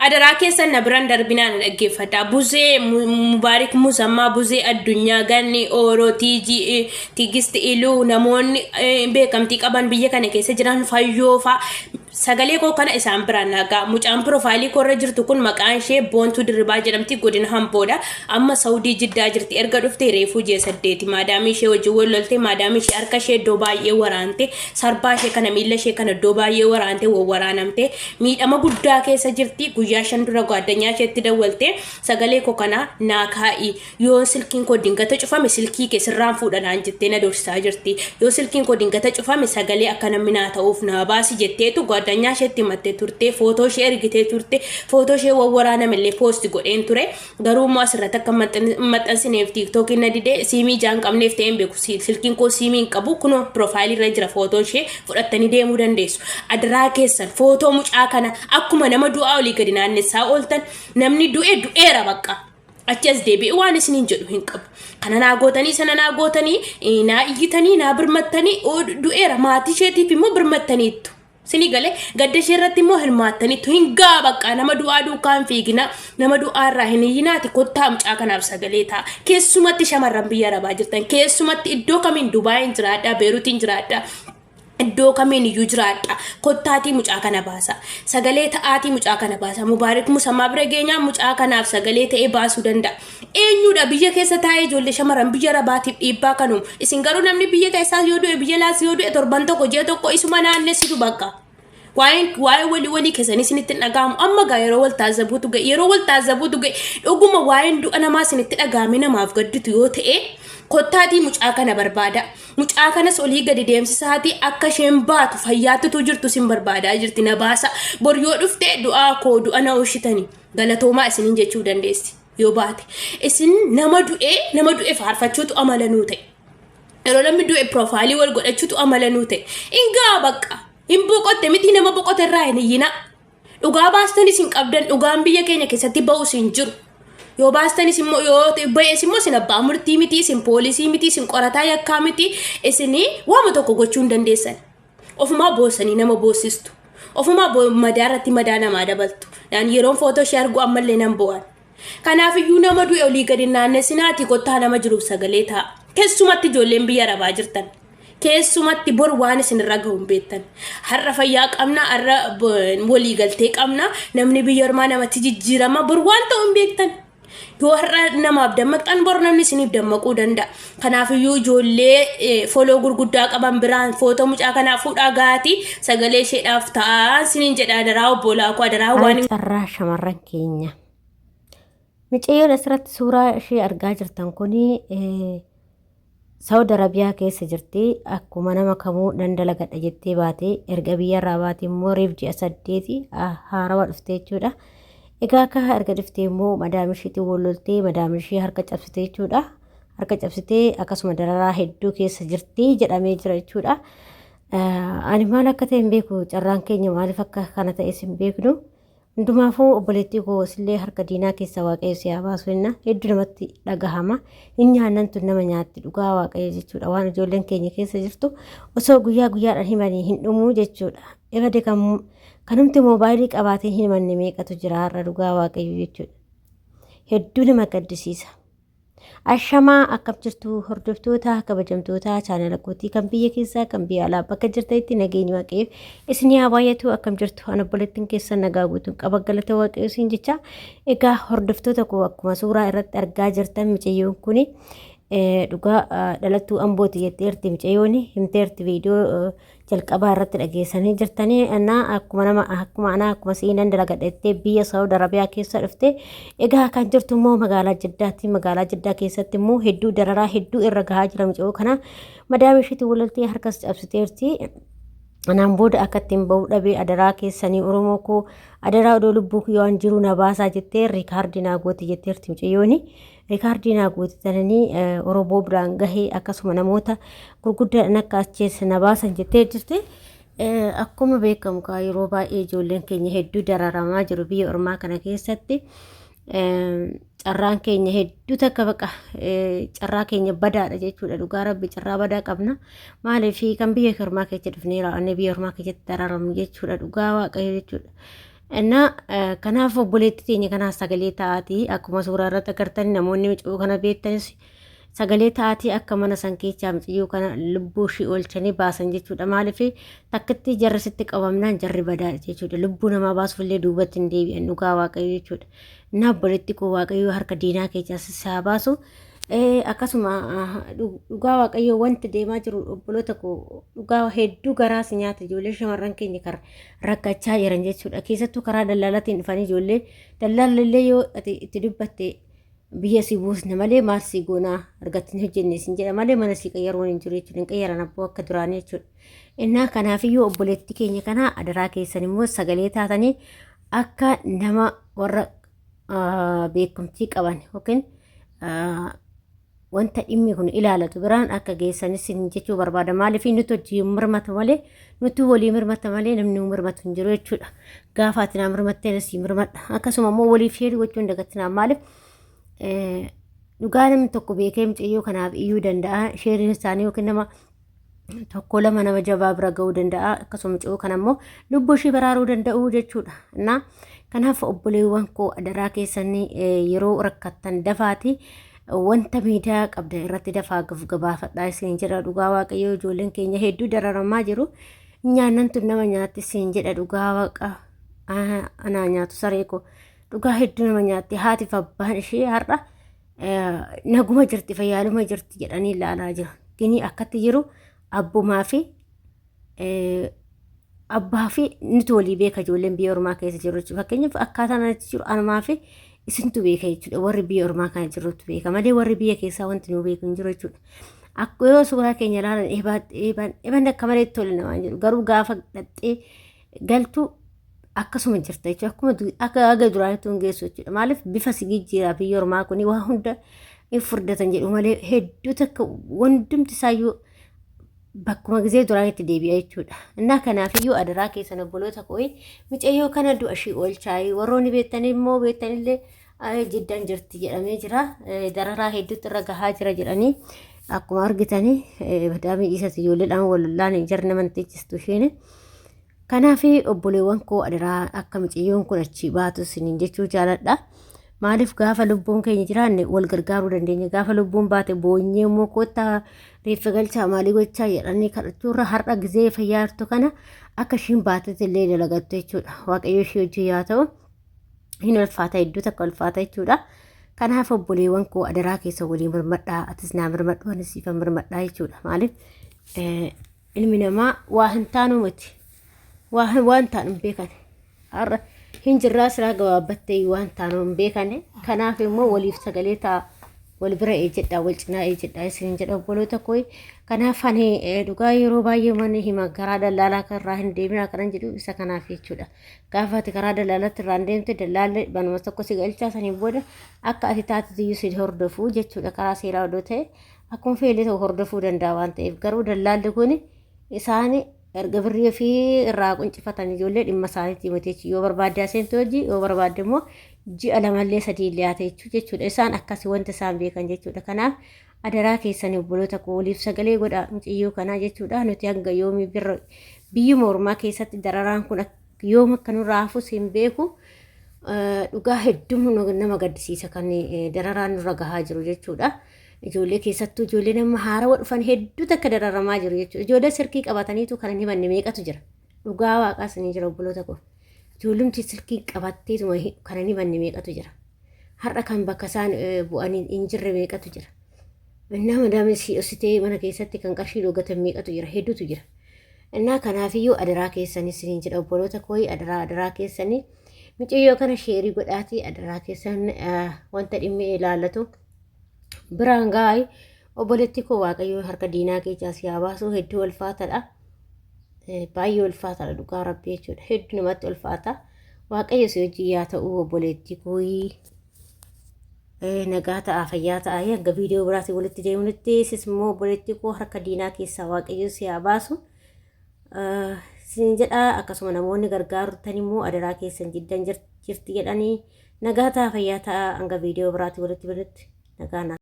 Adaraa keessa na biraan darbinaan dhaggeeffadha. Buzee Mubaarik Musammaa Buzee addunyaa ganni Ooroo Tigisti Iluu namoonni beekamtii qaban biyya kana keessa jiran fayyoo fa'a. Sagalee koo kana isaan biraan nagaa. Mucaan piroofaayilii korra jirtu kun maqaan ishee Boontuu Dirribaa jedhamti. Godina Hamboodha. Amma Saawudii Jiddaa jirti. Erga dhuftee reefuu jee 8 maadaamii ishee wajjin wal lolte maadaamii ishee harka ishee iddoo baay'ee waraante sarbaa ishee kana miila ishee kana iddoo baay'ee waraante waraanamte miidhama guddaa keessa jirti. Guyyaa 5 dura gaaddanya isheetti dawwalte sagalee koo kana naa kaa'i. Yoo silkiin koo dingata cufame silkii kee sirraan fuudhanaan jettee na dorsisaa jirti. Yoo silkiin koo dingata cufame sagalee akka namni naa ta'uuf na baasi jetteetu gaaddanya isheetti mattee turte footoo ishee ergitee turte footoo ishee waraanamallee poosti godheen ture. Garuu immoo asirratti akka maxxansineef tiiktookiin na didee siimii jaan qabneef ta'een beeku silkiin koo siimiin qabu kunoo piroofaayilii irra jira footoo ishee fudhattanii deemuu dandeessu. Adaraa keessan footoo mucaa kana akkuma nama du'aa olii gadi naannessaa ooltan namni du'eera bakka. Achi as deebi'ee waan isiniin jedhu hin qabu. Kana naa gootanii sana naa gootanii naa iyyitanii naa birmattanii du'eera maatii isheetiif immoo birmattaniittu. Sini galee gadda ishee irratti immoo hirmaattaniittu hin gaa bakka nama du'aa duukaan fiigina nama du'aa irraa hin iyyinaati kottaa mucaa kanaaf sagalee ta'a. Keessumatti shamarran biyya arabaa jirtan keessumatti iddoo kamiin Dubaayin jiraadhaa Beeruutiin jiraadhaa. Iddoo kamiin iyyuu jiraadha kottaatii mucaa kana baasa sagalee ta'aatii mucaa kana baasa Mubaarik Musammaa bira geenyaa mucaa kanaaf sagalee ta'ee baasuu danda'a. Eenyudha biyya keessa taa'ee ijoollee shamarran biyya arabaatiif dhiibbaa kanuun isin garuu namni biyya keessaa yoo du'e biyya laas yoo du'e torban tokko ji'a tokko isuma naannessitu bakka. Waa'ee walii keessanii isinitti dhaga'amu amma gaa yeroo wal taazzabuutu ga'e dhuguma waa'een du'a namaa isinitti dhaga'ame namaaf gadditu yoo ta'e kottaatii mucaa kana barbaada. Mucaa kanas olii gadi deemsisaatii akka isheen baatu fayyaattutu jirtu sin barbaadaa jirti na baasa. Bor yoo dhufte du'aa koo du'a na oolchitanii galatoomaa isiniin jechuu dandeessi yoo baate. Isin nama du'e faarfachuutu amalanuu ta'e. Yeroo namni du'e piroofaayilii wal godhachuutu amalanuu ta'e. Ingaa bakka hin boqotte miti nama boqote irraa hin iyyina. Dhugaa baastanis hin qabdan dhugaan biyya keenya keessatti ba'us hin jiru. Yoo baastanis immoo yoo ba'es immoo sin abbaa murtii miti sin poolisii miti sin qorataa yakkaa miti isinii waama tokko gochuu hin dandeessan. Ofumaa boosanii nama boosistu. Ofumaa madaarratti madaa namaa dabaltu. Yeroon footoo ishee argu ammallee nan bo'an. Kanaafiyyuu nama du'e olii gadi naannessinaati kottaa nama jiruuf sagalee ta'a. Keessumatti ijoolleen biyya arabaa jirtan. Keessumatti bor waan isin irra gahuun beektan. Har'a fayyaa qabna, har'a walii galtee qabna, namni biyya ormaa namatti jijjiirama bor waan ta'uun beektan. Yoo har'a namaaf dammaqxan bor namni isiniif dammaquu danda'a. Kanaafiyyuu ijoollee foloo gurguddaa qaban biraan footoo mucaa kanaa fuudhaa gaatii sagalee isheedhaaf ta'a isiniin jedha adaraa obbolaa koo adaraa waan carraa shamarran keenya. Micayyoon asirratti suuraa ishee argaa jirtan kuni Saudi Arabiyaa keessa jirti akkuma nama kamuu dandalagadha jettee baate erga biyya irraa baate immoo reef ji'a 8 haarawa dhuftee jechuudha. Egaa akka erga dhuftee immoo madaamii isheetiin wal loltee madaamii ishee harka cabsitee jechuudha. Harka cabsitee akkasuma dararaa hedduu keessa jirti jedhamee jira jechuudha. Ani maal akka ta'e hin beeku carraan keenya maaliif akka kana ta'es hin beeknu. Hundumaafuu obboleettii koo isillee harka diinaa keessa waaqayyo si haa baasu jenna. Hedduu namatti dhagahama. Inni aannan tun nama nyaatti dhugaa waaqayyo jechuudha. Waan ijoolleen keenya keessa jirtu osoo guyyaa guyyaadhaan himanii hin dhumuu jechuudha. Ebade kanumti moobaayilii qabaatee hin himanne meeqatu jira har'a dhugaa waaqayyo jechuudha. Hedduu nama gaddisiisa. Ashamaa akkam jirtu hordoftoota kabajamtoota chaanala kootii kan biyya keessaa kan biyya alaa bakka jirtanitti nageenyi waaqayyo isin haa baay'atu akkam jirtu ana obboleettiin keessan nagaa guutuun qaba galata waaqayyo isin jecha. Egaa hordoftoota koo akkuma suuraa irratti argaa jirtan micayyoon kuni dhugaa dhalattuu ambooti jetteerti micayyoon himteerti viidiyoo jalqabaa irratti dhageessanii jirtanii akkuma siinan dalagadhettee biyya Saawud Arabiyaa keessa dhufte. Egaa kan jirtu immoo magaalaa Jiddaatti. Magaalaa Jiddaa keessatti immoo hedduu dararaa hedduu irra gahaa jira micayyoo kana madaamii isheetiin waloltee harkas cabsiteerti. Anaan booda akka ittiin bahuu dhabee adaraa keessanii Oromoo koo adaraa odoo lubbuu yoo an jiru na baasaa jettee riikaardii naa gooti jetteerti micayyooni. Riikaardii naa gooti tananii Oromoo biraan gahee akkasuma namoota gurguddaadhaan akka acheessa na baasan jettee jirti. Akkuma beekamu kaa yeroo baay'ee ijoolleen keenya hedduu dararamaa jiru biyya ormaa kana keessatti. Carraan keenya hedduu takka baqa carraa keenya badaadha jechuudha. Dhugaa rabbi carraa badaa qabna. Maaliif kan biyya ormaa keessa dhufnee raawwanne biyya ormaa keessatti dararamnu jechuudha. Dhugaa waaqayyo jechuudha. እና kanaaf obboleetti teenya kanaa sagalee ta'aatii akkuma suuraa irratti agartan namoonni mucuu kana beektanis sagalee ta'aatii akka mana san keessaa muciyyuu kana lubbuu ishii oolchanii baasan jechuudha. Maaliif takkatti jarrisitti qabamnaan jarri badaa jechuudha. Lubbuu namaa baasuufillee duubatti hin deebi'an dhugaa waaqayyo jechuudha. Inni obboleetti koo waaqayyo harka diinaa keessaas isaa baasu. Akkasuma dhugaa waaqayyo wanti deemaa jiru obboloota koo dhugaa hedduu garaas nyaata ijoollee shamarran keenya kan rakkachaa jiran jechuudha. Keessattuu karaa dallaalaatiin dhufanii ijoollee dallaallee yoo itti dubbatte biyya si buusne malee maal si goonaa argatanii hojjenne sin jedha malee mana si qayyaruun hin jiru jechuudha. Hin qayyaran abboo akka duraanii jechuudha. Innaa kanaafiyyuu obboleetti keenya kana adaraa keessan immoo sagalee taatanii akka nama warra beekumtii qaban yookiin wanta dhimmi kun ilaalatu biraan akka geessanis jechuu barbaada. Maaliif nuti hojii mirmata malee nuti walii mirmata malee namni mirmatu hin jiru jechuudha. Gaafa ati naa mirmattee si mirmadha. Akkasuma immoo waliif sheerii gochuun dagatinaa maaliif dhugaa namni tokko beekee mucayyoo kanaaf iyyuu danda'a. Sheeriin isaanii yookiin nama tokko lama nama jabaa bira ga'uu danda'a. Akkasuma mucayyoo kana immoo lubbuu ishii baraaruu danda'u jechuudha. Innaa kanaaf obboleewwan koo adaraa keessanii yeroo rakkattan dafaati. Wanta miidiyaa qabda irratti dafaa gabaafadhaa isin jedha dhugaa waaqayyo ijoolleen keenya hedduu dararamaa jiru. Nyaannan tun nama nyaatti isin jedha dhugaa waaqa anaa nyaatu saree koo dhugaa hedduu nama nyaatti haati fi abbaan ishee har'a naguma jirti fayyaaluma jirti jedhanii ilaalaa jiru. Gini akkatti jiru abbumaa fi abbaa fi nuti walii beeka ijoolleen biyya ormaa keessa jiru. Fakkeenyaaf akkaataa natti jiru anumaa fi isintu beeka jechuudha. Warri biyya ormaa kana jirutu beeka malee warri biyya keessaa wanti nu beeku hin jiru jechuudha. Akka yoo suuraa keenya ilaalan eeban akka malee tole namaa jiru. Garuu gaafa dhattee galtu akkasuma jirta jechuudha. Akkuma akka aga duraanitti hin geessu jechuudha. Maaliif bifa si jijjiiraa biyya ormaa kuni waa hunda hin furdatan jedhu malee hedduu takka wandumti isaayyuu bakkuma gizee duraanitti deebi'a jechuudha. Innaa kanaafiyyuu adaraa keessan obboloota koo mucayyoo kana du'a ishii oolchaayii warroonni beektanii immoo beektanillee jiddaan jirti jedhamee jira. Dararaa hedduutti irra gahaa jira jedhanii akkuma argitanii badaamii dhiisas ijoolleedhaan wallaan jarri nama teechistu isheen. Kanaafi obboleewwan koo adaraa akka mucayyoon kun achi baatu isiniin jechuu jaaladha. Maaliif gaafa lubbuun keenya jiraanne wal gargaaruu dandeenya. Gaafa lubbuun baate boonyee immoo koottaa reeffa galchaa maalii gochaa jedhanii kadhachuurra har'a gizee fayyaa jirtu kana akka ishiin baatetti illee dalagattu jechuudha. Waaqayyo ishee hojii yaa ta'u hin ulfaata hedduu takka ulfaata jechuudha. Kanaaf obboleewwan koo adaraa keessa walii mirmadhaa atis naa mirmadhu anis siifan mirmadhaa jechuudha. Maaliif ilmi namaa waa hin taanu miti waan taanu hin beekan har'a hin jirraa siraa gabaabbattee waan taanu hin beekane. Kanaaf immoo waliif sagalee ta'a wal bira jedhaa wal cinaa jedhaa isin jedha obboloota koo. Kanaaf ani dhugaa yeroo baay'ee manni hima karaa dallaalaa irraa hin deemina kanan jedhu isa kanaaf jechuudha. Gaafa ati karaa dallaalatti irraa deemte dallaalli banuma tokko si galchaa saniin booda akka ati taatitiyyuu si hordofuu jechuudha. Karaa seeraa odoo ta'e akkuma feelee ta'u hordofuu danda'a waan ta'eef garuu dallaalli kun isaanii erga birrii fi irraa quncifatan ijoollee dhimma isaaniitti himateechi yoo barbaadde aseentu hojii yoo barbaadde immoo ji'a lamallee sadii illee haa ta'e jechuudha. Isaan akkasii wanta isaan beekan jechuudha. Kanaaf adaraa keessanii obboloota koo waliif sagalee godhaa mucayyoo kanaa jechuudha. Nuti hanga yoomii biyyuma ormaa keessatti dararaan kun yoom akka nurraa hafus hin beeku. Dhugaa hedduu nama gaddisiisa kan dararaan nurra gahaa jiru jechuudha. Ijoollee keessattuu ijoollee nama haarawaa dhufan hedduu takka dararamaa jiru jechuudha. Ijoollee sirkii qabataniitu kan hin himanne meeqatu jira. Dhugaa waaqaas ni jira obboloota koo. Ijoollumti sirkii qabatteetuma kan hin himanne meeqatu jira. Har'a kan bakka isaan bu'anii hin jirre meeqatu jira. Nama daamee si'oositee mana keessatti kan qarshii dhugatan meeqatu jira hedduutu jira. Innaa kanaafiyyuu adaraa keessanii siniin jedha obboloota koo adaraa keessanii mucayyoo kana sheerii godhaatii adaraa keessan wanta dhimmi ilaallatu. Biraan gaa'ii obboleetti koo waaqayyoo harka diinaa keessaa si haa baasu hedduu ulfaataadha. Baay'ee ulfaataadha dhugaa rabbii jechuudha. Hedduu namatti ulfaata. Waaqayyo si hojii yaa ta'u obboleetti koo nagaa ta'a fayyaa ta'a. Hanga viidiyoo biraatiin walitti deemuutti sis immoo obboleetti koo harka diinaa keessaa waaqayyo si haa baasu. Sin jedha akkasuma namoonni gargaaruutan immoo adaraa keessan jiddan jirti jedhanii nagaa ta'a fayyaa ta'a. Hanga viidiyoo biraatiin walitti deemuutti nagaa.